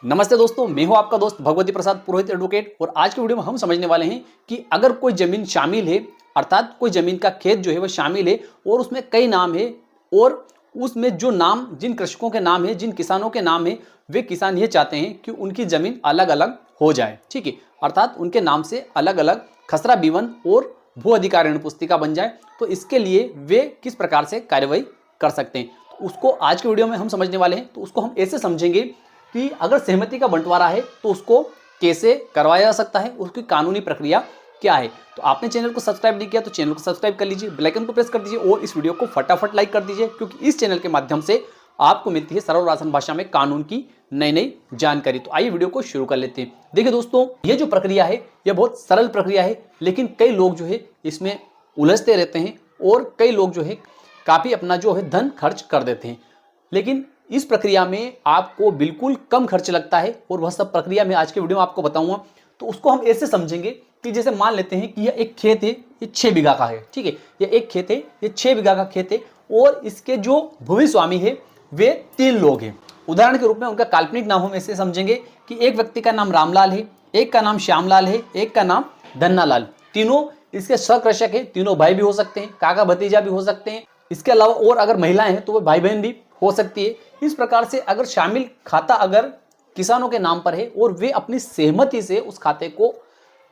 नमस्ते दोस्तों, मैं हूं आपका दोस्त भगवती प्रसाद पुरोहित एडवोकेट। और आज की वीडियो में हम समझने वाले हैं कि अगर कोई जमीन शामिल है, अर्थात कोई जमीन का खेत जो है वह शामिल है और उसमें कई नाम है और उसमें जो नाम जिन कृषकों के नाम है, जिन किसानों के नाम है, वे किसान ये चाहते हैं कि उनकी जमीन अलग अलग हो जाए। ठीक है, अर्थात उनके नाम से अलग अलग खसरा बीवन और भू अधिकार पुस्तिका बन जाए। तो इसके लिए वे किस प्रकार से कार्रवाई कर सकते हैं, तो उसको आज के वीडियो में हम समझने वाले हैं। तो उसको हम ऐसे समझेंगे कि अगर सहमति का बंटवारा है तो उसको कैसे करवाया जा सकता है, उसकी कानूनी प्रक्रिया क्या है। तो आपने चैनल को सब्सक्राइब नहीं किया तो चैनल को सब्सक्राइब कर लीजिए, बेल आइकन को प्रेस कर दीजिए और इस वीडियो को फटाफट लाइक कर दीजिए, क्योंकि इस चैनल के माध्यम से आपको मिलती है सरल और आसान भाषा में कानून की नई नई जानकारी। तो आइए वीडियो को शुरू कर लेते हैं। देखिए दोस्तों, ये जो प्रक्रिया है यह बहुत सरल प्रक्रिया है, लेकिन कई लोग जो है इसमें उलझते रहते हैं और कई लोग जो है काफ़ी अपना जो है धन खर्च कर देते हैं। लेकिन इस प्रक्रिया में आपको बिल्कुल कम खर्च लगता है और वह सब प्रक्रिया मैं आज के वीडियो में आपको बताऊंगा। तो उसको हम ऐसे समझेंगे कि जैसे मान लेते हैं कि यह एक खेत है, ये 6 बीघा का है। ठीक है, यह एक खेत है, ये 6 बीघा का खेत है और इसके जो भूमि स्वामी है वे 3 लोग हैं। उदाहरण के रूप में उनका काल्पनिक नाम हम ऐसे समझेंगे कि एक व्यक्ति का नाम रामलाल है, एक का नाम श्यामलाल है, एक का नाम धन्नालाल। तीनों इसके सकृषक है, तीनों भाई भी हो सकते हैं, काका भतीजा भी हो सकते हैं। इसके अलावा और अगर महिलाएं हैं तो वह भाई बहन भी हो सकती है। इस प्रकार से अगर शामिल खाता अगर किसानों के नाम पर है और वे अपनी सहमति से उस खाते को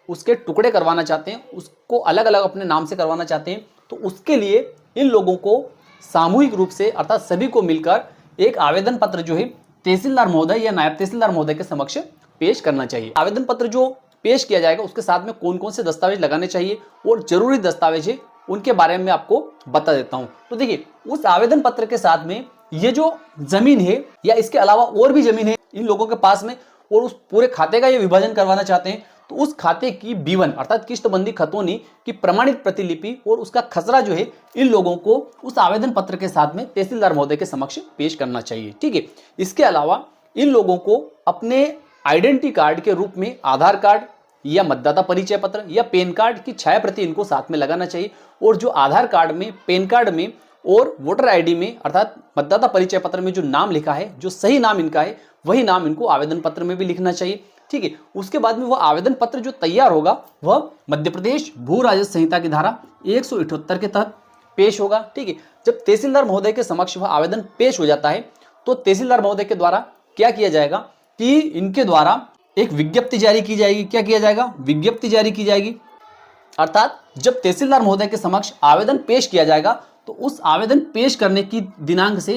उसके टुकड़े करवाना चाहते हैं, उसको अलग अलग अपने नाम से करवाना चाहते हैं, तो उसके लिए इन लोगों को सामूहिक रूप से अर्थात सभी को मिलकर एक आवेदन पत्र जो है तहसीलदार महोदय या नायब तहसीलदार महोदय के समक्ष पेश करना चाहिए। आवेदन पत्र जो पेश किया जाएगा उसके साथ में कौन कौन से दस्तावेज लगाने चाहिए और जरूरी दस्तावेज है उनके बारे में आपको बता देता हूं। तो देखिए, उस आवेदन पत्र के साथ में ये जो जमीन है या इसके अलावा और भी जमीन है इन लोगों के पास में और उस पूरे खाते का ये विभाजन करवाना चाहते हैं, तो उस खाते की बीवन अर्थात किश्तबंदी खतौनी की प्रमाणित प्रतिलिपि और उसका खसरा जो है इन लोगों को उस आवेदन पत्र के साथ में तहसीलदार महोदय के समक्ष पेश करना चाहिए। ठीक है, इसके अलावा इन लोगों को अपने आइडेंटिटी कार्ड के रूप में आधार कार्ड या मतदाता परिचय पत्र या पैन कार्ड की छाया प्रति इनको साथ में लगाना चाहिए। और जो आधार कार्ड में, पैन कार्ड में और वोटर आईडी में अर्थात मतदाता परिचय पत्र में जो नाम लिखा है, जो सही नाम इनका है, वही नाम इनको आवेदन पत्र में भी लिखना चाहिए। ठीक है, उसके बाद में वह आवेदन पत्र जो तैयार होगा वह मध्य प्रदेश भू राजस्व संहिता की धारा 178 के तहत पेश होगा। ठीक है, जब तहसीलदार महोदय के समक्ष वह आवेदन पेश हो जाता है तो तहसीलदार महोदय के द्वारा क्या किया जाएगा कि इनके द्वारा एक विज्ञप्ति जारी की जाएगी। क्या किया जाएगा? विज्ञप्ति जारी की जाएगी। अर्थात जब तहसीलदार महोदय के समक्ष आवेदन पेश किया जाएगा तो उस आवेदन पेश करने की दिनांक से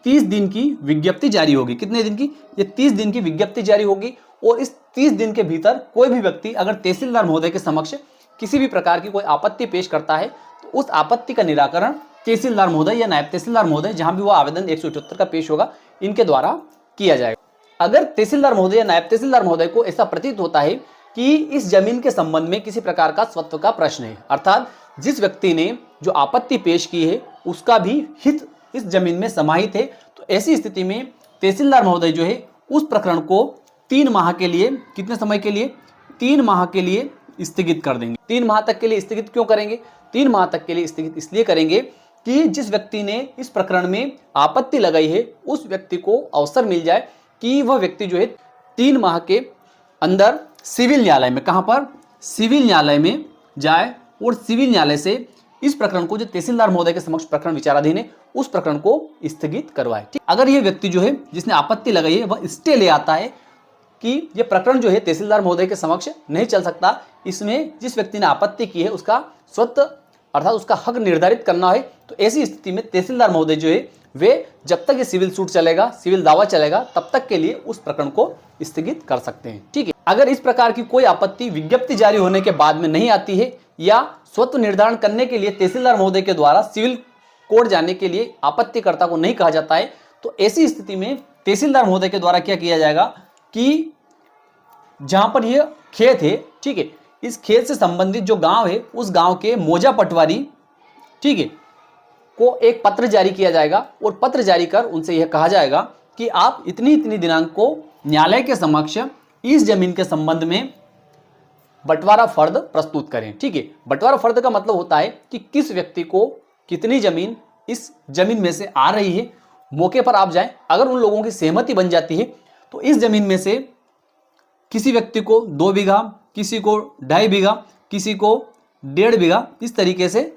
30 दिन की विज्ञप्ति जारी होगी। कितने दिन की? ये 30 दिन की विज्ञप्ति जारी होगी। और इस 30 दिन के भीतर कोई भी व्यक्ति अगर तहसीलदार महोदय के समक्ष किसी भी प्रकार की कोई आपत्ति पेश करता है तो उस आपत्ति का निराकरण तहसीलदार महोदय या नायब तहसीलदार महोदय, जहां भी वो आवेदन 178 का पेश होगा, इनके द्वारा किया जाएगा। अगर तहसीलदार महोदय या नायब तहसीलदार महोदय को ऐसा प्रतीत होता है कि इस जमीन के संबंध में किसी प्रकार का स्वत्व का प्रश्न है, अर्थात जिस व्यक्ति ने जो आपत्ति पेश की है उसका भी हित इस जमीन में समाहित है, तो ऐसी स्थिति में तहसीलदार महोदय जो है उस प्रकरण को 3 माह के लिए, कितने समय के लिए? 3 माह के लिए स्थगित कर देंगे। 3 माह तक के लिए स्थगित क्यों करेंगे? 3 माह तक के लिए स्थगित इसलिए करेंगे कि जिस व्यक्ति ने इस प्रकरण में आपत्ति लगाई है उस व्यक्ति को अवसर मिल जाए कि वह व्यक्ति जो है 3 माह के अंदर सिविल न्यायालय में, कहां पर? सिविल न्यायालय में जाए और सिविल न्यायालय से इस प्रकरण को, जो तहसीलदार महोदय के समक्ष प्रकरण विचाराधीन है, उस प्रकरण को स्थगित करवाए। ठीक, अगर यह व्यक्ति जो है जिसने आपत्ति लगाई है वह स्टे ले आता है कि यह प्रकरण जो है तहसीलदार महोदय के समक्ष नहीं चल सकता, इसमें जिस व्यक्ति ने आपत्ति की है उसका स्वतः अर्थात उसका हक निर्धारित करना है, तो ऐसी स्थिति में तहसीलदार महोदय जो है वे जब तक ये सिविल सूट चलेगा, सिविल दावा चलेगा, तब तक के लिए उस प्रकरण को स्थगित कर सकते हैं। ठीक है, अगर इस प्रकार की कोई आपत्ति विज्ञप्ति जारी होने के बाद में नहीं आती है या स्वत्व निर्धारण करने के लिए तहसीलदार महोदय के द्वारा सिविल कोर्ट जाने के लिए आपत्तिकर्ता को नहीं कहा जाता है, तो ऐसी स्थिति में तहसीलदार महोदय के द्वारा क्या किया जाएगा कि जहां पर यह खेत है, ठीक है, इस खेत से संबंधित जो गांव है उस गांव के मौजा पटवारी, ठीक है, को एक पत्र जारी किया जाएगा और पत्र जारी कर उनसे यह कहा जाएगा कि आप इतनी इतनी दिनांक को न्यायालय के समक्ष इस जमीन के संबंध में बंटवारा फर्द प्रस्तुत करें। ठीक है, बंटवारा फर्द का मतलब होता है कि किस व्यक्ति को कितनी जमीन इस जमीन में से आ रही है, मौके पर आप जाएं। अगर उन लोगों की सहमति बन जाती है तो इस जमीन में से किसी व्यक्ति को 2 बीघा, किसी को 2.5 बीघा, किसी को 1.5 बीघा, इस तरीके से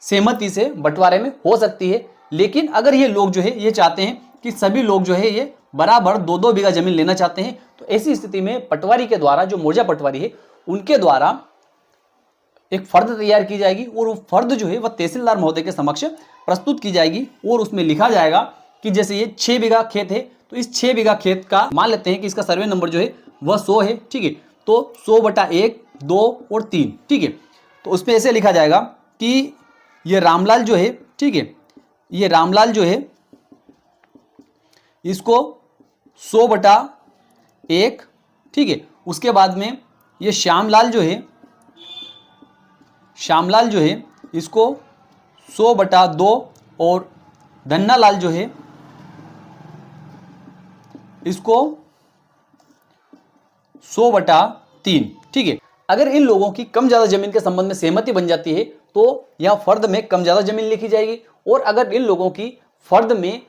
सहमति से बंटवारे में हो सकती है। लेकिन अगर ये लोग जो है ये चाहते हैं कि सभी लोग जो है ये बराबर 2-2 बीघा जमीन लेना चाहते हैं, तो ऐसी स्थिति में पटवारी के द्वारा, जो मोजा पटवारी है उनके द्वारा एक फर्द तैयार की जाएगी और वो फर्द जो है वह तहसीलदार महोदय के समक्ष प्रस्तुत की जाएगी और उसमें लिखा जाएगा कि जैसे ये 6 बीघा खेत है, तो इस 6 बीघा खेत का मान लेते हैं कि इसका सर्वे नंबर जो है वह 100 है, ठीक है। तो 100/1, 2 और 3, ठीक है। तो उसमें ऐसे लिखा जाएगा कि ये रामलाल जो है, ठीक है, ये रामलाल जो है इसको 100/1, ठीक है। उसके बाद में ये श्यामलाल जो है इसको 100/2 और धन्नालाल जो है इसको 100/3, ठीक है। अगर इन लोगों की कम ज्यादा जमीन के संबंध में सहमति बन जाती है तो यह फर्द में कम ज्यादा जमीन लिखी जाएगी, और अगर इन लोगों की फर्द में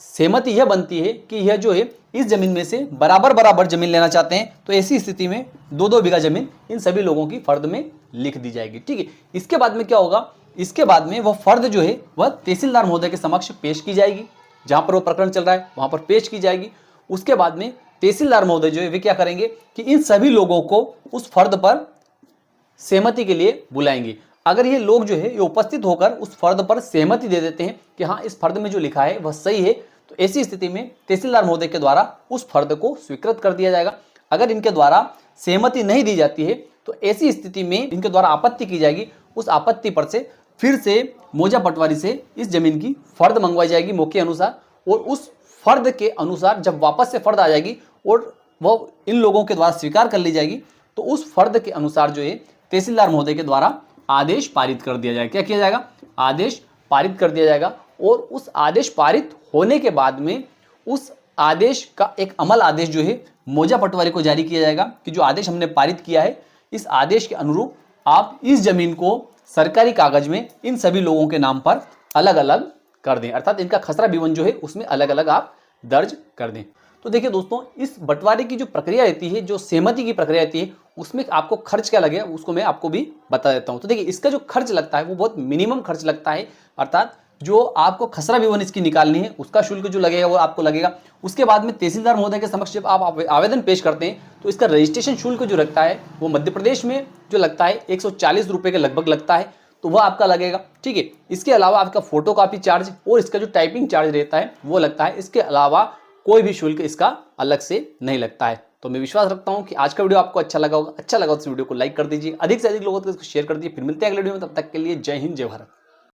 सहमति यह बनती है कि यह जो है इस जमीन में से बराबर बराबर जमीन लेना चाहते हैं, तो ऐसी स्थिति में 2-2 बीघा जमीन इन सभी लोगों की फर्द में लिख दी जाएगी, ठीक है। इसके बाद में क्या होगा, इसके बाद में वह फर्द जो है वह तहसीलदार महोदय के समक्ष पेश की जाएगी, जहां पर वो प्रकरण चल रहा है वहां पर पेश की जाएगी। उसके बाद में तहसीलदार महोदय जो है वे क्या करेंगे कि इन सभी लोगों को उस फर्द पर सहमति के लिए बुलाएंगे। अगर ये लोग जो है ये उपस्थित होकर उस फर्द पर सहमति दे देते हैं कि हाँ इस फर्द में जो लिखा है वह सही है, तो ऐसी स्थिति में तहसीलदार महोदय के द्वारा उस फर्द को स्वीकृत कर दिया जाएगा। अगर इनके द्वारा सहमति नहीं दी जाती है तो ऐसी स्थिति में इनके द्वारा आपत्ति की जाएगी। उस आपत्ति पर से फिर से मोजा पटवारी से इस जमीन की फर्द मंगवाई जाएगी मौके अनुसार, और उस फर्द के अनुसार जब वापस से फर्द आ जाएगी और वह इन लोगों के द्वारा स्वीकार कर ली जाएगी, तो उस फर्द के अनुसार जो है तहसीलदार महोदय के द्वारा आदेश पारित कर दिया जाएगा। क्या किया जाएगा, आदेश पारित कर दिया जाएगा। और उस आदेश पारित होने के बाद में उस आदेश का एक अमल आदेश जो है मोजा पटवारी को जारी किया जाएगा कि जो आदेश हमने पारित किया है इस आदेश के अनुरूप आप इस जमीन को सरकारी कागज में इन सभी लोगों के नाम पर अलग अलग कर दें, अर्थात इनका खसरा विवरण जो है उसमें अलग अलग आप दर्ज कर दें। तो देखिए दोस्तों, इस बंटवारे की जो प्रक्रिया रहती है, जो सहमति की प्रक्रिया रहती है, उसमें आपको खर्च क्या लगेगा उसको मैं आपको भी बता देता हूं। तो देखिए इसका जो खर्च लगता है वो बहुत मिनिमम खर्च लगता है, अर्थात जो आपको खसरा विवरण इसकी निकालनी है उसका शुल्क जो लगेगा वो आपको लगेगा। उसके बाद में तहसीलदार महोदय के समक्ष जब आप आवेदन पेश करते हैं तो इसका रजिस्ट्रेशन शुल्क जो लगता है वो मध्य प्रदेश में जो लगता है 140 रुपये के लगभग लगता है, तो वह आपका लगेगा, ठीक है। इसके अलावा आपका फोटो कॉपी चार्ज और इसका जो टाइपिंग चार्ज रहता है वो लगता है। इसके अलावा कोई भी शुल्क इसका अलग से नहीं लगता है। तो मैं विश्वास रखता हूं कि आज का वीडियो आपको अच्छा लगा होगा। अच्छा लगा तो इस वीडियो को लाइक कर दीजिए, अधिक से अधिक लोगों तक इसको शेयर कर दीजिए। फिर मिलते हैं अगले वीडियो में, तब तक के लिए जय हिंद जय भारत।